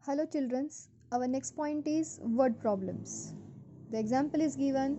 Hello children, our next point is word problems. The example is given.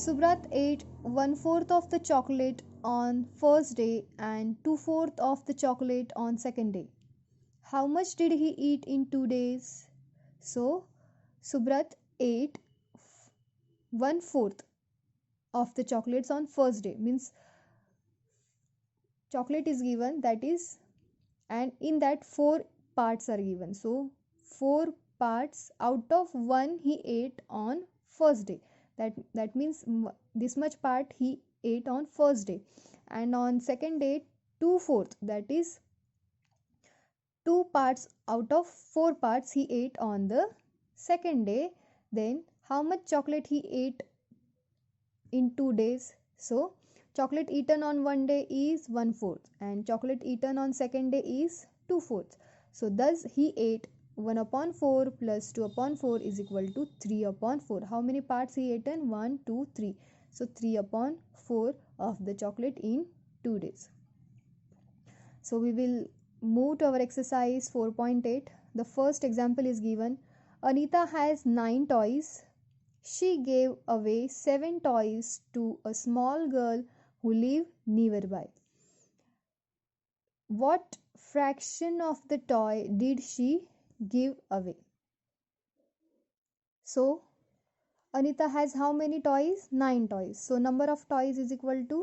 Subrat ate 1/4 of the chocolate on first day and 2/4 of the chocolate on second day. How much did he eat in 2 days? So Subrat ate 1/4 of the chocolates on first day, means chocolate is given, that is, and in that four parts are given. So four parts out of one he ate on first day. That means this much part he ate on first day, and on second day 2/4, that is two parts out of four parts he ate on the second day. Then how much chocolate he ate in 2 days? So chocolate eaten on one day is 1/4 and chocolate eaten on second day is 2/4. So thus he ate 1 upon 4 plus 2 upon 4 is equal to 3 upon 4. How many parts he eaten? 1, 2, 3. So 3 upon 4 of the chocolate in 2 days. So we will move to our exercise 4.8. The first example is given. Anita has 9 toys. She gave away 7 toys to a small girl who lived nearby. What fraction of the toy did she give away? So, Anita has how many toys? 9 toys. So, number of toys is equal to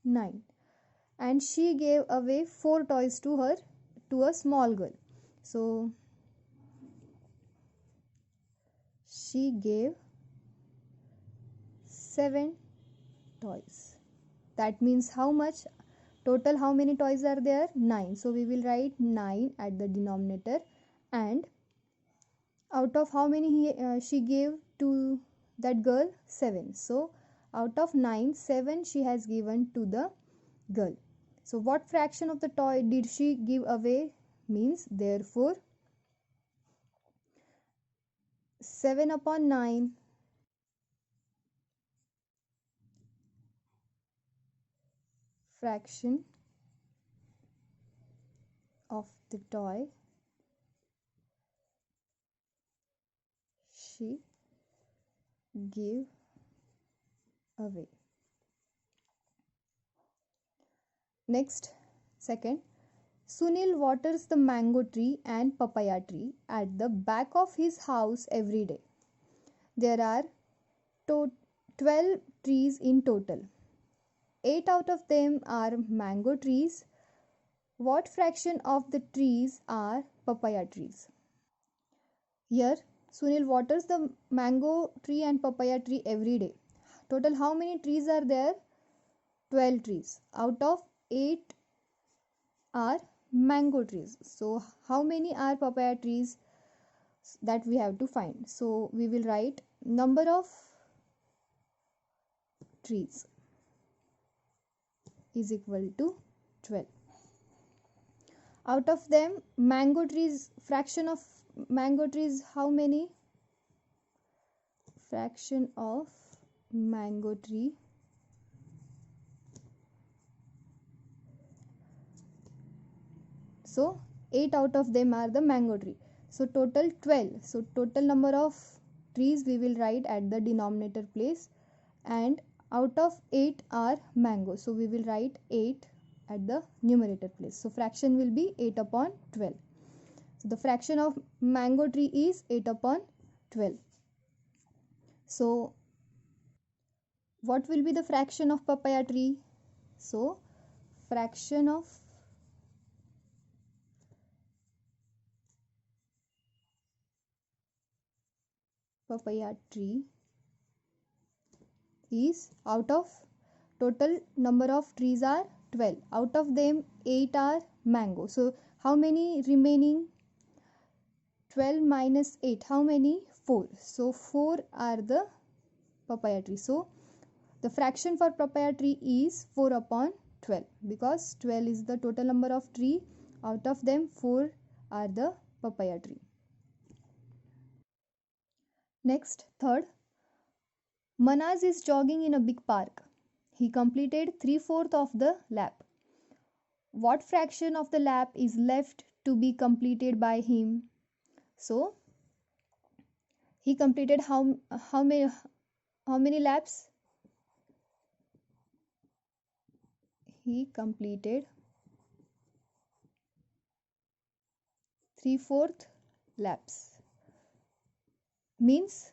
9. And she gave away 4 toys to a small girl. So, she gave 7 toys. That means how much? Total how many toys are there? 9. So we will write 9 at the denominator, and out of how many she gave to that girl? 7. So out of 9, 7 she has given to the girl. So what fraction of the toy did she give away? Means therefore 7 upon 9 fraction of the toy she gave away. Next, second, Sunil waters the mango tree and papaya tree at the back of his house every day. There are 12 trees in total. 8 out of them are mango trees. What fraction of the trees are papaya trees? Here, Sunil waters the mango tree and papaya tree every day. Total how many trees are there? 12 trees. Out of 8 are mango trees. So how many are papaya trees? That we have to find. So we will write number of trees is equal to 12. Out of them, mango trees, fraction of mango trees, how many? Fraction of mango tree so 8 out of them are the mango tree. So total 12. So total number of trees we will write at the denominator place, and out of 8 are mango, so we will write 8 at the numerator place. So fraction will be 8 upon 12. So the fraction of mango tree is 8 upon 12. So what will be the fraction of papaya tree? So fraction of papaya tree is, out of total number of trees are 12, out of them 8 are mango. So how many remaining? 12 minus 8, how many? 4. So 4 are the papaya tree. So the fraction for papaya tree is 4 upon 12, because 12 is the total number of tree, out of them 4 are the papaya tree. Next, third, Manaz is jogging in a big park. He completed 3/4 of the lap. what fraction of the lap is left to be completed by him? So he completed how many laps? He completed 3/4 laps. Means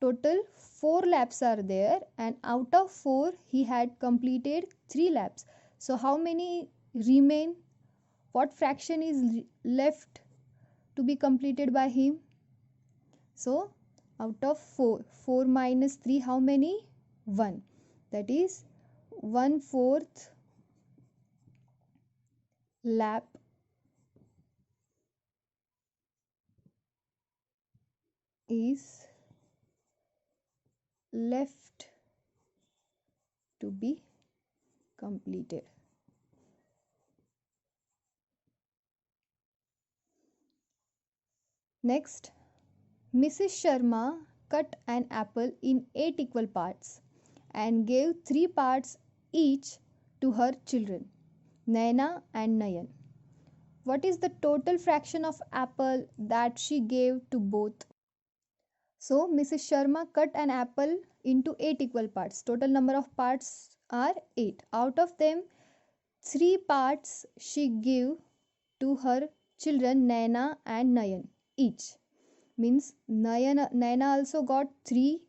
total 4 laps are there, and out of 4 he had completed 3 laps. So how many remain? What fraction is left to be completed by him? So out of 4, 4 minus 3, how many? 1. That is 1/4 lap is left to be completed. Next, Mrs. Sharma cut an apple in 8 equal parts and gave 3 parts each to her children, Naina and Nayan. What is the total fraction of apple that she gave to both? So, Mrs. Sharma cut an apple into 8 equal parts. Total number of parts are 8. Out of them, 3 parts she gave to her children, Naina and Nayan, each. Means Naina also got 3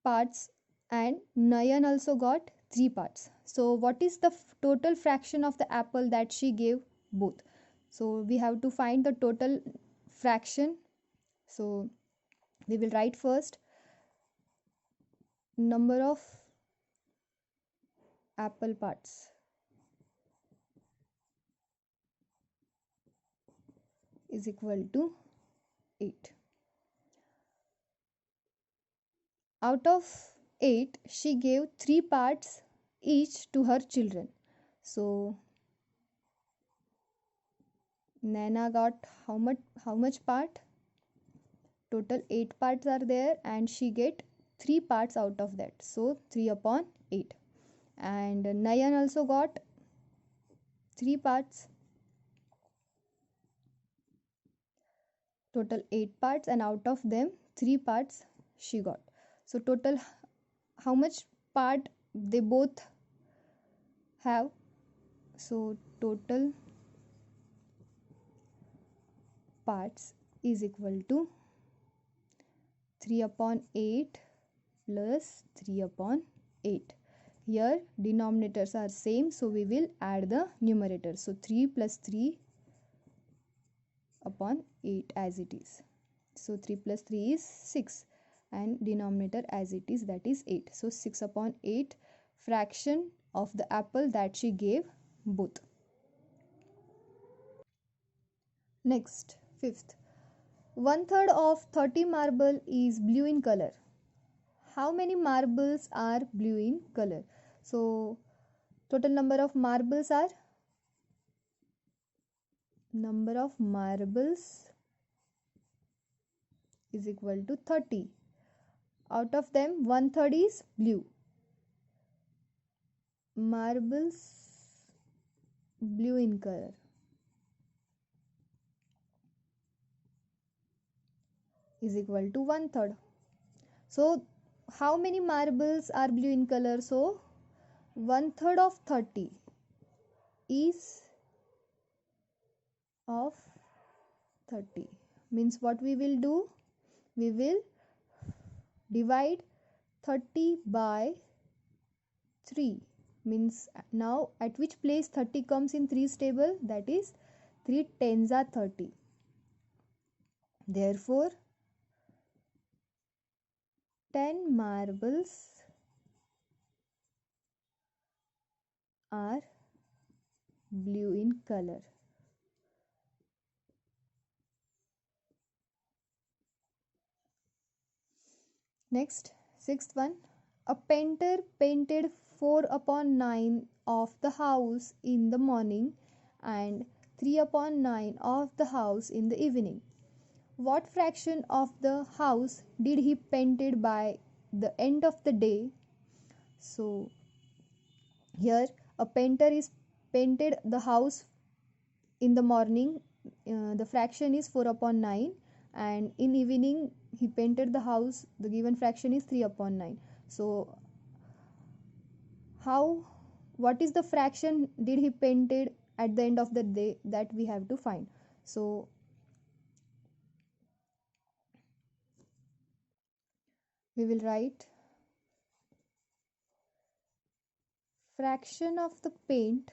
parts and Nayan also got 3 parts. So what is the total fraction of the apple that she gave both? So we have to find the total fraction. So we will write first number of apple parts is equal to 8. Out of 8, she gave 3 parts each to her children. So Naina got how much part? Total 8 parts are there and she get 3 parts out of that. So 3 upon 8. And Nayan also got 3 parts. Total 8 parts, and out of them 3 parts she got. So total how much part they both have? So total parts is equal to 3 upon 8 plus 3 upon 8. Here denominators are same, so we will add the numerator. So 3 plus 3 upon 8 as it is. So 3 plus 3 is 6 and denominator as it is, that is 8. So 6 upon 8 fraction of the apple that she gave both. Next, fifth. 1/3 of 30 marble is blue in color. How many marbles are blue in color? So total number of marbles is equal to 30. Out of them 1/3 is blue. Marbles blue in color is equal to 1/3. So how many marbles are blue in color? So 1/3 of 30 is of 30. Means what we will do? We will divide 30 by 3. Means now at which place 30 comes in 3's table? That is 3 tens are 30. Therefore 10 marbles are blue in color. Next, sixth one. A painter painted 4 upon 9 of the house in the morning and 3 upon 9 of the house in the evening. What fraction of the house did he painted by the end of the day? So here a painter is painted the house in the morning, the fraction is 4 upon 9, and in evening he painted the house, the given fraction is 3 upon 9. So how, what is the fraction did he painted at the end of the day, that we have to find. So we will write fraction of the paint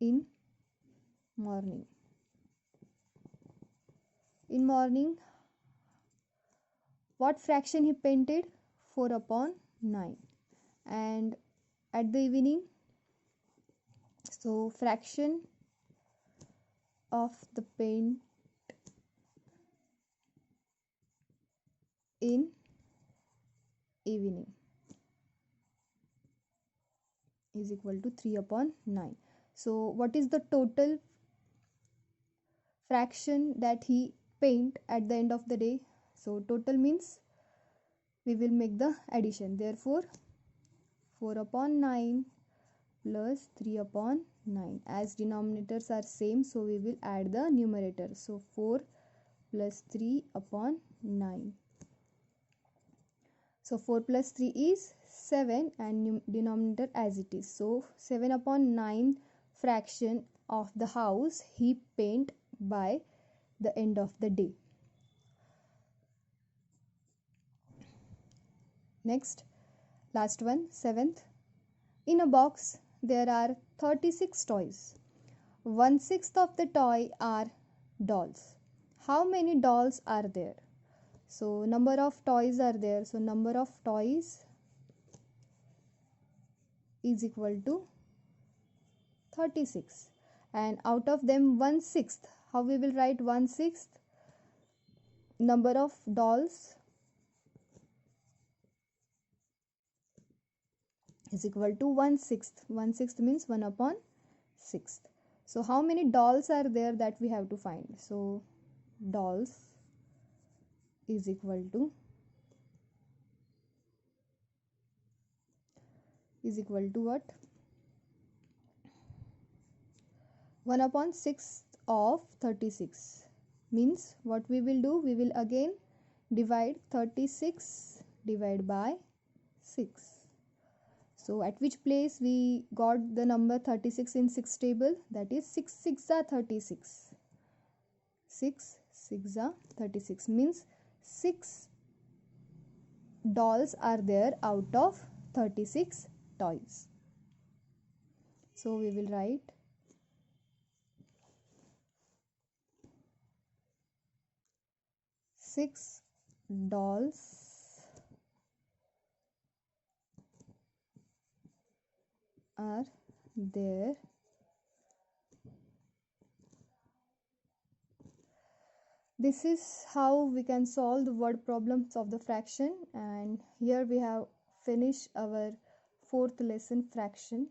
in morning. In morning, what fraction he painted? 4 upon 9. And at the evening, so fraction of the paint in evening is equal to 3 upon 9. So what is the total fraction that he paint at the end of the day? So total means we will make the addition. Therefore 4 upon 9 plus 3 upon 9, as denominators are same, so we will add the numerator. So 4 plus 3 upon 9. So 4 plus 3 is 7 and denominator as it is. So 7 upon 9 fraction of the house he paint by the end of the day. Next, last one, 7th. In a box there are 36 toys. 1/6 of the toy are dolls. How many dolls are there? So number of toys are there. So number of toys is equal to 36. And out of them 1/6. How we will write 1/6? Number of dolls is equal to 1/6. 1/6 means 1 upon 6. So how many dolls are there that we have to find? So dolls is equal to what? 1 upon 6 of 36 means what we will do? We will again divide 36 divide by 6. So at which place we got the number 36 in 6 table? That is 6 6 are 36. 6 6 are 36 means 6 dolls are there out of 36 toys. So we will write 6 dolls are there. This is how we can solve the word problems of the fraction, and here we have finished our 4th lesson, fraction.